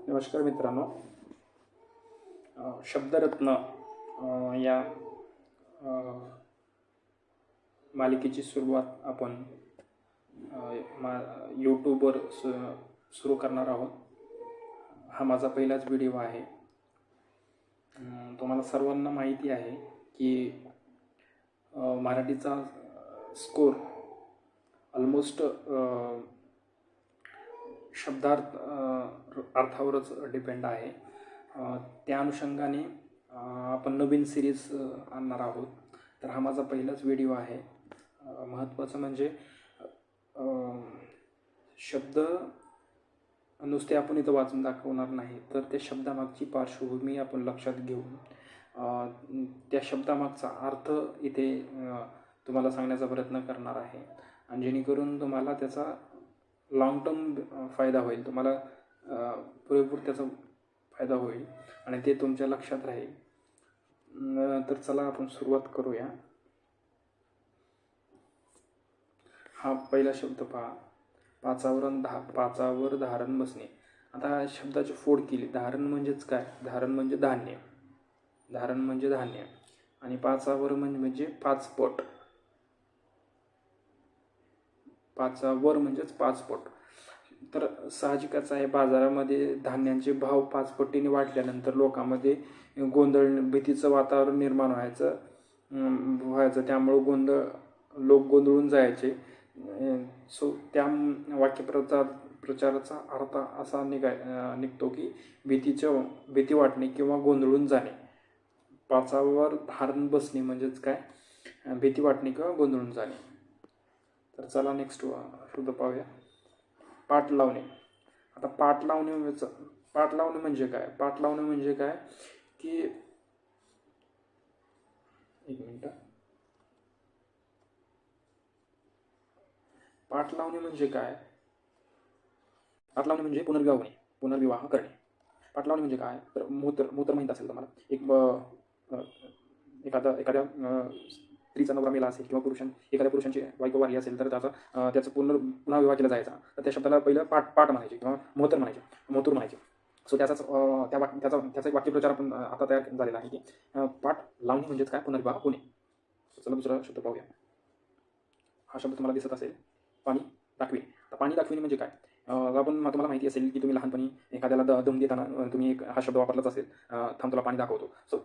नमस्कार मित्रांनो. शब्दरत्न या मालिकेची सुरुवात आपण यूट्यूबवर सुरू करणार आहोत. हा माझा पहिलाच व्हिडिओ आहे. तुम्हाला सर्वांना माहिती आहे की मराठीचा स्कोर ऑलमोस्ट शब्दार्थ अर्थावरच डिपेंड आहे. त्या अनुषंगाने आपण नवीन सिरीज आणणार आहोत. तर हा माझा पहिलाच व्हिडिओ आहे. महत्त्वाचं म्हणजे शब्द नुसते आपण इथं वाचून दाखवणार नाही, तर त्या शब्दामागची पार्श्वभूमी आपण लक्षात घेऊन त्या शब्दामागचा अर्थ इथे तुम्हाला सांगण्याचा प्रयत्न करणार आहे. आणि जेणेकरून तुम्हाला त्याचा लॉंग टर्म फायदा होईल, तुम्हाला पुरेपूर त्याचा फायदा होईल आणि ते तुमच्या लक्षात राहील. तर चला आपण सुरुवात करूया. हा पहिला शब्द पहा, पाचावर धारण बसणे. आता शब्दाची फोड केली. धारण म्हणजेच काय? धारण म्हणजे धान्य. धारण म्हणजे धान्य आणि पाचावर म्हणजे पाचपट. पाचावर म्हणजेच पाचपट. तर साहजिकच आहे, बाजारामध्ये धान्यांचे भाव 5 पटीने वाढल्यानंतर लोकांमध्ये गोंधळ, भीतीचं वातावरण निर्माण व्हायचं. त्यामुळं लोक गोंधळून जायचे. सो त्या प्रचाराचा अर्थ असा निघतो की भीती वाटणे किंवा गोंधळून जाणे. पाचावर धारण बसणे म्हणजेच काय? भीती वाटणे किंवा गोंधळून जाणे. तर चला नेक्स्ट शब्द पाहूया, पाठ लावणे. आता पाठ लावणे म्हणजे काय? पाठ लावणे म्हणजे काय की एक मिनिट. पाठ लावणे म्हणजे काय? पाठ लावणे म्हणजे पुनर्विवाह करणे. पाठ लावणे म्हणजे काय? तर मूत्र माहीत असेल तुम्हाला. एखाद्या स्त्रीचा नवरा मेला असेल किंवा एखाद्या पुरुषांची बायको वारली असेल तर त्याचा पुन्हा विवाह केला जायचा. तर त्या शब्दाला पहिलं पाठ म्हणायचे किंवा मोहतूर म्हणायचे. सो त्याचा एक वाक्यप्रचार आपण आता तयार झालेला आहे की पाठ लावणे म्हणजेच काय? पुनर्विवाह होणे. चला दुसरा शब्द पाहूया. हा शब्द तुम्हाला दिसत असेल, पाणी दाखविणे. तर पाणी दाखविणे म्हणजे काय? तुम्हाला माहिती असेल की तुम्ही लहानपणी एखाद्याला दम देताना तुम्ही हा शब्द वापरलाच असेल, थांब तुला पाणी दाखवतो. सो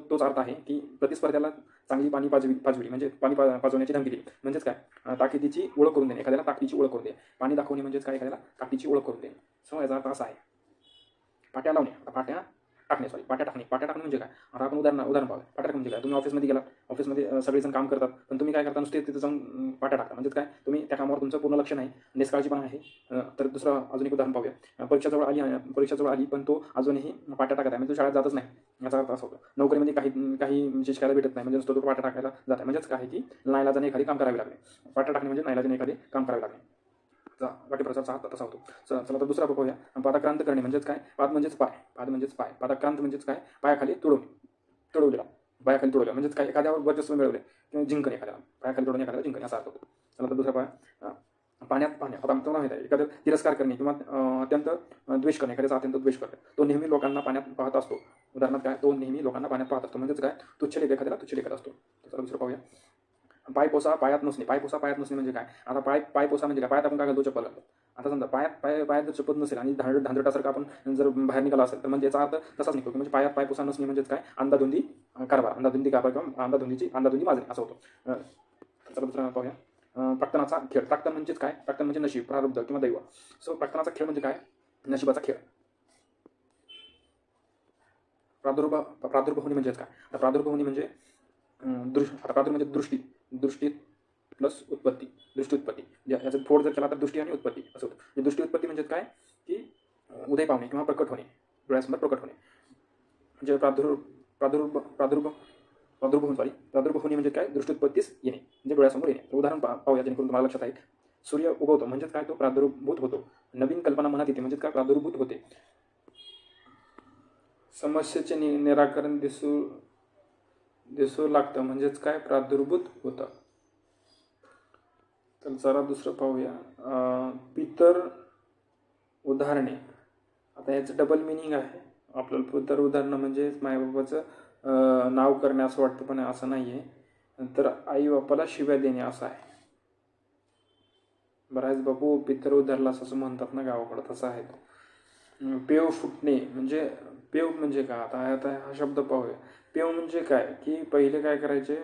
तोच अर्थ आहे की प्रतिस्पर्ध्याला चांगली पाणी पाजविली म्हणजे पाणी पाजवण्याची धमकी दिली. म्हणजेच काय? ताकदीची ओळख करून देणे, एखाद्याला ताकदीची ओळख करून देणे. पाणी दाखवणे म्हणजेच काय? एखाद्याला ताकदीची ओळख करून देणे. सो याचा अर्थ असा आहे. पाट्या लावणे. पाट्या टाकणे म्हणजे काय? आता आपण उदाहरण पाहूया. पाट्या टाकणे म्हणजे काय? तुम्ही ऑफिसमध्ये गेला, ऑफिसमध्ये सगळेजण काम करतात, पण तुम्ही काय करता? नुसते तिथं जाऊन पाट्या टाकता. म्हणजेच काय? तुम्ही त्या कामावर तुमचं पूर्ण लक्ष नाही, निष्काळजीपणा आहे. तर दुसरं अजून एक उदाहरण पाहूया. परीक्षा जवळ आली पण तो अजूनही पाट्या टाकत आहे, म्हणजे तो शाळेत जातच नाही. याचा अर्थ असा होतो. नोकरीमध्ये काही शिकायला भेटत नाही, म्हणजे तो पाट्या टाकायला जात आहे. म्हणजेच काय की नाईलाजाने एखादी काम करावी लागणे. पाट्या टाकणे म्हणजे नाईलाजाने एखादे काम करावे लागणे. वाक्यप्रचाराचा अर्थ तसा होतो. चला तर दुसरा पाहूया. पादाक्रांत करणे म्हणजेच काय? पाद म्हणजेच पाय. पादाक्रांत म्हणजेच काय? पायाखाली तुडवलेला. पायाखाली तुडवलेला म्हणजेच काय? एखाद्यावर वर्चस्व मिळवले किंवा जिंकणे, एखाद्याला पायाखाली तुडवणे, एखाद्याला जिंकणे असा अर्थ होतो. चला तर दुसरा पाया, पाण्यात. आता तुम्हाला माहिती आहे, एखादं तिरस्कार करणे किंवा अत्यंत द्वेष करणे, एखाद्याचा अत्यंत द्वेष करणे. तो नेहमी लोकांना पाण्यात पाहत असतो. उदाहरणार्थ काय? तो नेहमी लोकांना पाण्यात पाहत असतो. म्हणजेच काय? एखाद्याला तुच्छ लेखत असतो. चला दुसरं पाहूया. पायपोसा पायात नसणे म्हणजे काय? आता पायपोसा म्हणजे काय? पायात आपण काय घालतो? चप्पल घालतो. आता समजा पायात जर चप्पल नसेल आणि धांदटासारखं आपण जर बाहेर निघाला असेल तर म्हणजे याचा अर्थ तसाच निघतो. म्हणजे पायपोसा नसणे म्हणजेच काय? अंधाधुंदी कारभार किंवा अंधाधुंदी माजणे असं होतं. चला दुसरा पाहूया. प्रकटनाचा खेळ. प्रकटन म्हणजेच काय? प्रकटन म्हणजे नशीब, प्रारब्ध किंवा दैव. सो प्रकटनाचा खेळ म्हणजे काय? नशिबाचा खेळ. प्रादुर्भावनी म्हणजेच काय? आता प्रादुर्भावनी म्हणजे म्हणजे दृष्टी प्लस उत्पत्ती. दृष्टी उत्पत्ती याचं फोड जर केला तर दृष्टी आणि उत्पत्ती असं होतं. दृष्टी उत्पत्ती म्हणजे काय? की उदय पावणे किंवा प्रकट होणे, डोळ्यासमोर प्रकट होणे. म्हणजे प्रादुर्भावनी म्हणजे काय? दृष्टी उत्पत्तीस येणे म्हणजे डोळ्यासमोर येणे. उदाहरण पाहूया जेणेकरून तुम्हाला लक्षात आहे. सूर्य उगवतो म्हणजेच काय? तो प्रादुर्भूत होतो. नवीन कल्पना मनात येते म्हणजेच काय? प्रादुर्भूत होते. समस्येचे निराकरण दिसू लागतं म्हणजेच काय? प्रादुर्भूत होतं. तर जरा दुसरं पाहूया. पितर उदाहरणे. आता याचं डबल मिनिंग आहे. आपल्याला तर उदाहरणं म्हणजे मायबापाचं नाव करणे असं वाटतं, पण असं नाही आहे. नंतर आई बापाला शिव्या देणे असं आहे. बऱ्याच बापू पितर उधरलास असं म्हणतात ना गावाकडं, तसं आहे. पेव फुटणे म्हणजे पेव म्हणजे काय, आता आता हा शब्द पाहूया. पेव म्हणजे काय, की पहिले काय करायचे,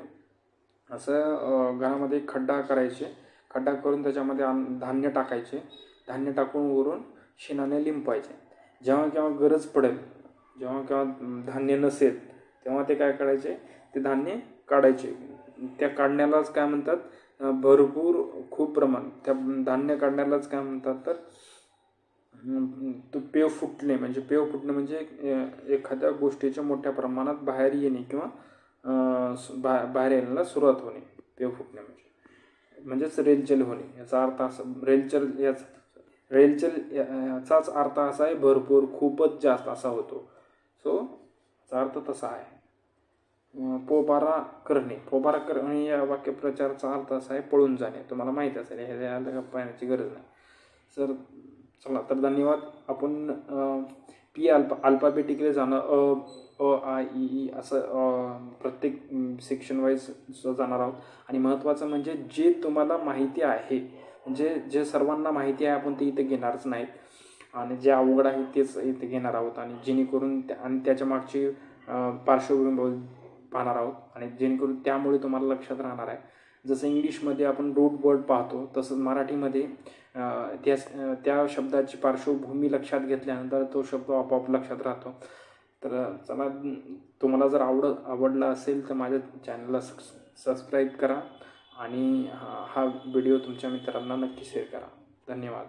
असं घरामध्ये खड्डा करायचे, खड्डा करून त्याच्यामध्ये धान्य टाकायचे, धान्य टाकून वरून शेणाने लिंपायचे. जेव्हा केव्हा गरज पडेल, जेव्हा केव्हा धान्य नसेल, तेव्हा ते काय करायचे, ते धान्य काढायचे. त्या काढण्यालाच काय म्हणतात, भरपूर खूप प्रमाण त्या धान्य काढण्यालाच काय म्हणतात, तर तो पेव फुटणे म्हणजे एखाद्या गोष्टीच्या मोठ्या प्रमाणात बाहेर येणे किंवा बाहेर येण्याला सुरुवात होणे. पेव फुटणे म्हणजेच रेलचेल होणे. याचा अर्थ असा रेलचेल याचाच अर्थ असा आहे, भरपूर खूपच जास्त असा होतो. सो याचा अर्थ तसा आहे. पोबारा करणे या वाक्यप्रचाराचा अर्थ असा आहे, पळून जाणे. तुम्हाला माहीत असेल, ह्याला पाहण्याची गरज नाही. सर चला तर धन्यवाद. आपण पी अल्फाबेटिकली जाणं, अ आ इ ई असं प्रत्येक सेक्शन वाईज जाणार आहोत. आणि महत्त्वाचं म्हणजे जे तुम्हाला माहिती आहे, म्हणजे जे सर्वांना माहिती आहे आपण ते इथे घेणारच नाहीत, आणि जे अवघड आहे तेच इथे घेणार आहोत. आणि जेणेकरून आणि त्याच्या मागची पार्श्वभूमी पाहणार आहोत, आणि जेणेकरून त्यामुळे तुम्हाला लक्षात राहणार आहे. जसं इंग्लिशमध्ये आपण रूट वर्ड पाहतो, तसंच मराठीमध्ये त्या शब्दाची पार्श्वभूमी लक्षात घेतल्यानंतर तो शब्द आपोआप लक्षात राहतो. तर चला, तुम्हाला जर आवडला असेल तर माझ्या चॅनलला सबस्क्राईब करा, आणि हा व्हिडिओ तुमच्या मित्रांना नक्की शेअर करा. धन्यवाद.